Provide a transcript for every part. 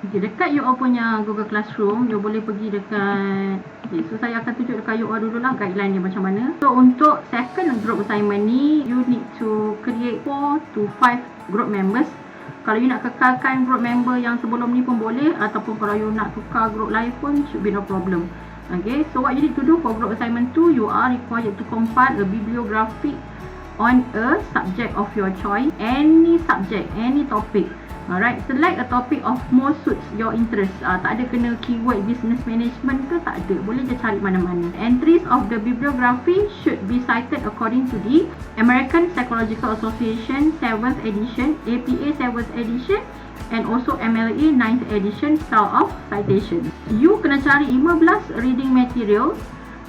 Okay, dekat you all punya Google Classroom, you boleh pergi dekat, okay, so saya akan tunjuk dekat you all dululah guideline dia macam mana. So untuk second group assignment ni, you need to create 4 to 5 group members. Kalau you nak kekalkan group member yang sebelum ni pun boleh, ataupun kalau you nak tukar group lain pun should be no problem. Okay, so what you need to do for group assignment 2, you are required to compile a bibliography on a subject of your choice, any subject, any topic. Alright, select a topic of more suits your interest. Tak ada kena keyword business management ke, tak ada. Boleh je cari mana-mana. Entries of the bibliography should be cited according to the American Psychological Association 7th edition, APA 7th edition, and also MLA 9th edition style of citation. You kena cari 15 reading materials,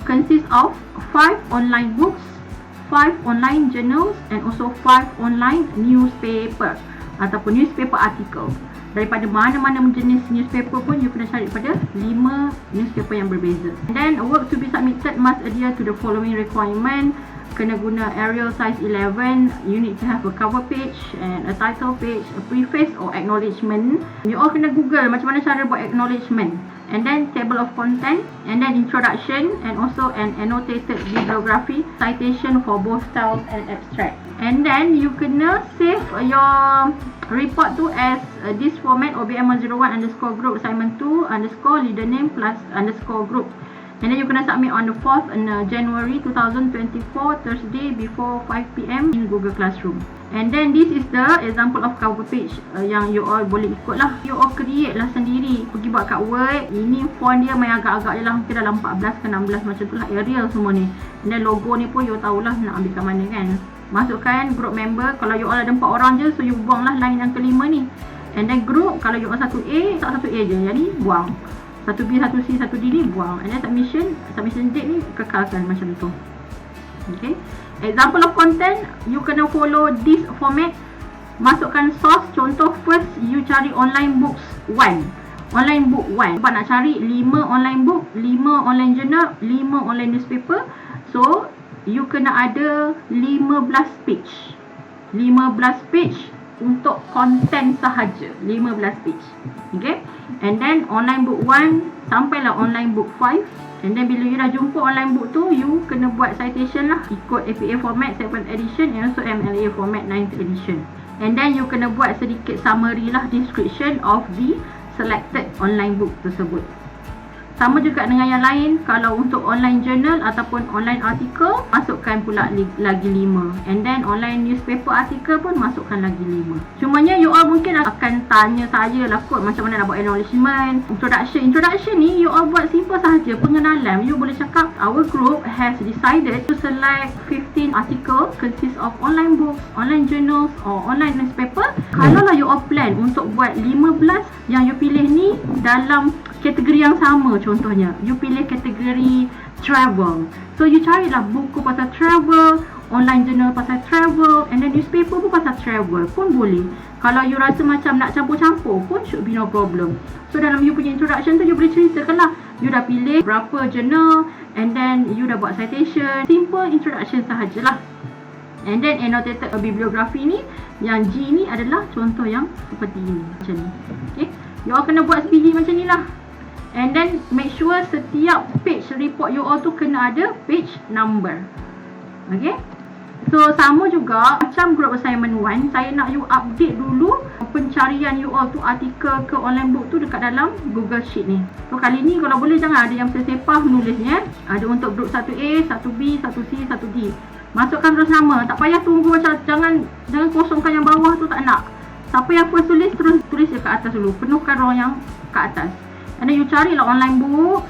consist of 5 online books, 5 online journals, and also 5 online newspaper ataupun newspaper article. Daripada mana-mana jenis newspaper pun you kena cari daripada 5 newspaper yang berbeza. And then work to be submitted must adhere to the following requirement. Kena guna Arial size 11. You need to have a cover page and a title page, a preface or acknowledgement. You all kena google macam mana cara buat acknowledgement. And then table of content, and then introduction, and also an annotated bibliography, citation for both styles and abstract. And then you kena save your report tu as this format, OBM101 underscore group assignment 2 underscore leader name plus underscore group. And then you kena submit on the 4th January 2024, Thursday before 5 PM in Google Classroom. And then this is the example of cover page yang you all boleh ikut lah. You all create lah sendiri. Pergi buat kat Word. Ini font dia main agak-agak je lah. Mungkin dalam 14 ke 16 macam tu lah. Arial semua ni. And then logo ni pun you tahulah nak ambil kat mana kan. Masukkan group member. Kalau you all ada 4 orang je, so you buang lah line yang kelima ni. And then group, kalau you all 1A, tak 1A je. Jadi buang. 1B, 1C, 1D ni buang. And then submission date ni kekalkan macam tu. Okay. Example of content, you kena follow this format. Masukkan source. Contoh first, you cari online books 1. Online book 1. Sebab nak cari 5 online book, 5 online journal, 5 online newspaper. So, you kena ada 15 page. 15 page untuk konten sahaja. 15 page. Okay. And then online book 1 sampailah online book 5. And then bila you dah jumpa online book tu, you kena buat citation lah. Ikut APA format 7th edition and also MLA format 9th edition. And then you kena buat sedikit summary lah, description of the selected online book tersebut. Sama juga dengan yang lain, kalau untuk online journal ataupun online article, masukkan pula lagi 5. And then online newspaper article pun masukkan lagi 5. Cumanya you all mungkin akan tanya saya lah kot macam mana nak buat acknowledgement, introduction ni you all buat simple sahaja, pengenalan. You boleh cakap our group has decided to select 15 article consist of online books, online journals or online newspaper. Kalau lah you all plan untuk buat 15 yang you pilih ni dalam kategori yang sama, contohnya you pilih kategori travel, so you carilah buku pasal travel, online journal pasal travel, and then newspaper pun pasal travel pun boleh. Kalau you rasa macam nak campur-campur pun should be no problem. So dalam you punya introduction tu you boleh ceritakan lah you dah pilih berapa journal, and then you dah buat citation. Simple introduction sahajalah. And then annotated bibliography ni, yang G ni adalah contoh yang seperti ini, macam ni. Okay, you all kena buat sebiji macam ni lah. And then make sure setiap page report you all tu kena ada page number. Okay. So sama juga macam group assignment 1, saya nak you update dulu pencarian you all tu artikel ke online book tu dekat dalam Google Sheet ni. So kali ni kalau boleh jangan ada yang bersepah menulisnya. Ada untuk group 1A, 1B, 1C, 1D. Masukkan terus nama. Tak payah tunggu macam jangan kosongkan yang bawah tu, tak nak. Siapa yang first tulis terus tulis dekat atas dulu. Penuhkan ruang yang kat atas. And then you carilah online books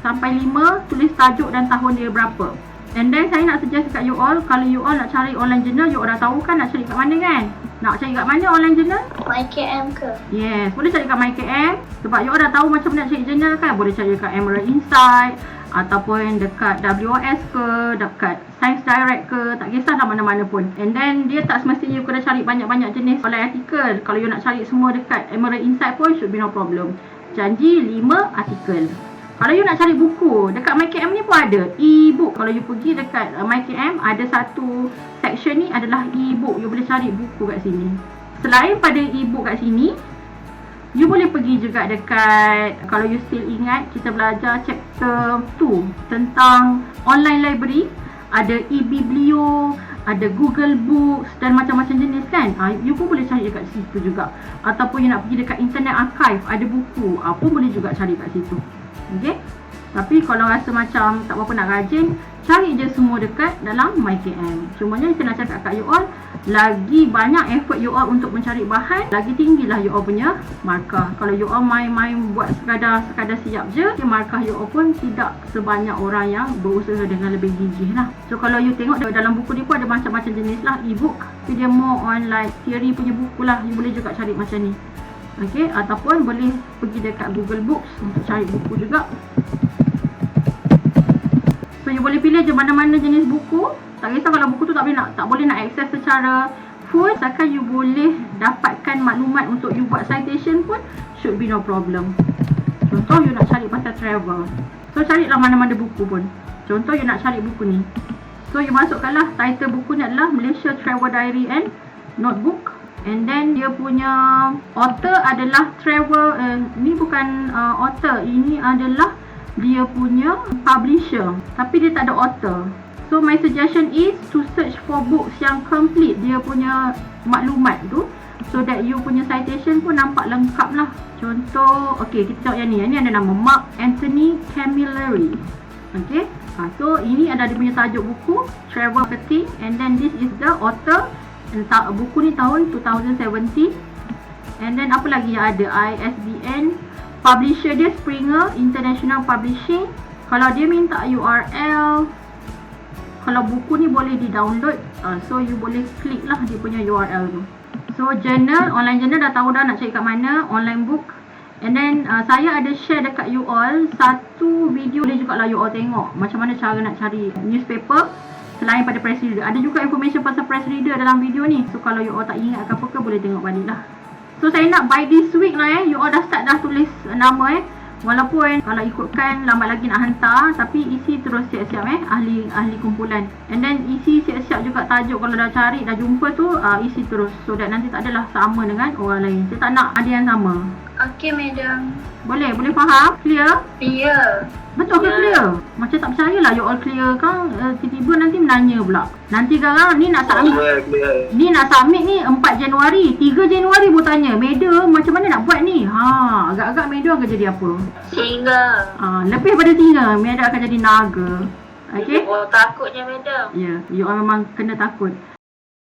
sampai 5, tulis tajuk dan tahun dia berapa. And then saya nak suggest kat you all, kalau you all nak cari online journal, you all dah tahu kan nak cari kat mana kan? Nak cari kat mana online journal? MyKM ke? Yes, boleh cari kat MyKM. Sebab you all dah tahu macam mana nak cari journal kan? Boleh cari kat Emerald Insight, ataupun dekat WOS ke, dekat Science Direct ke, tak kisahlah mana-mana pun. And then dia tak semestinya you kena cari banyak-banyak jenis online artikel. Kalau you nak cari semua dekat Emerald Insight pun should be no problem. Janji 5 artikel. Kalau you nak cari buku, dekat MyKM ni pun ada e-book. Kalau you pergi dekat MyKM, ada satu section ni adalah e-book. You boleh cari buku kat sini. Selain pada e-book kat sini, You boleh pergi juga dekat, kalau you still ingat, kita belajar chapter 2 tentang online library. Ada e-biblio, ada Google Books dan macam-macam jenis kan. You pun boleh cari dekat situ juga. Ataupun you nak pergi dekat Internet Archive, ada buku, pun boleh juga cari kat situ. Okay. Tapi kalau rasa macam tak berapa nak rajin, cari je semua dekat dalam MyKM. Cumanya saya nak cakap kat you all, lagi banyak effort you all untuk mencari bahan, lagi tinggilah you all punya markah. Kalau you all main-main buat sekadar siap je, markah you all pun tidak sebanyak orang yang berusaha dengan lebih gigih lah. So kalau you tengok dalam buku ni pun ada macam-macam jenis lah, e-book. Tapi dia more on like theory punya buku lah. You boleh juga cari macam ni. Okay, ataupun boleh pergi dekat Google Books untuk cari buku juga. So you boleh pilih je mana-mana jenis buku. Tak kisah kalau buku tu tak boleh nak akses secara full, asalkan you boleh dapatkan maklumat untuk you buat citation pun should be no problem. Contoh you nak cari pasal travel, so carilah mana-mana buku pun. Contoh you nak cari buku ni, so you masukkanlah title buku ni adalah Malaysia Travel Diary and Notebook. And then dia punya author adalah travel, ni bukan author, ini adalah dia punya publisher, tapi dia tak ada author. So my suggestion is to search for books yang complete dia punya maklumat tu, so that you punya citation pun nampak lengkap lah. Contoh, okay, kita tengok yang ni. Yang ni ada nama Mark Anthony Camilleri. Okay, so ini ada dia punya tajuk buku Travel Marketing, and then this is the author. Buku ni tahun 2017. And then apa lagi yang ada, ISBN. Publisher dia Springer International Publishing. Kalau dia minta URL, kalau buku ni boleh di-download, so you boleh klik lah dia punya URL tu. So journal, online journal dah tahu dah nak cari kat mana, online book. And then saya ada share dekat you all satu video, boleh juga lah you all tengok macam mana cara nak cari newspaper selain pada press reader. Ada juga information pasal press reader dalam video ni. So kalau you all tak ingat ke apa-apa, boleh tengok balik lah. So saya nak by this week lah you all dah start dah tulis nama Walaupun kalau ikutkan lambat lagi nak hantar, tapi isi terus siap-siap ahli kumpulan. And then isi siap-siap juga tajuk, kalau dah cari dah jumpa tu isi terus, so that nanti tak adalah sama dengan orang lain. Saya tak nak ada yang sama. Okey, madam. Boleh faham? Clear? Clear. Betul ke clear? Macam tak percayalah you all clear kan, tiba-tiba nanti menanya pula. Nanti sekarang ni nak submit. Ni nak submit ni 4 Januari. 3 Januari pun tanya, madam macam mana nak buat ni? Agak-agak madam akan jadi apa? Singa. Lebih pada singa, madam akan jadi naga. Okey? Oh, takutnya madam. Ya, you all memang kena takut.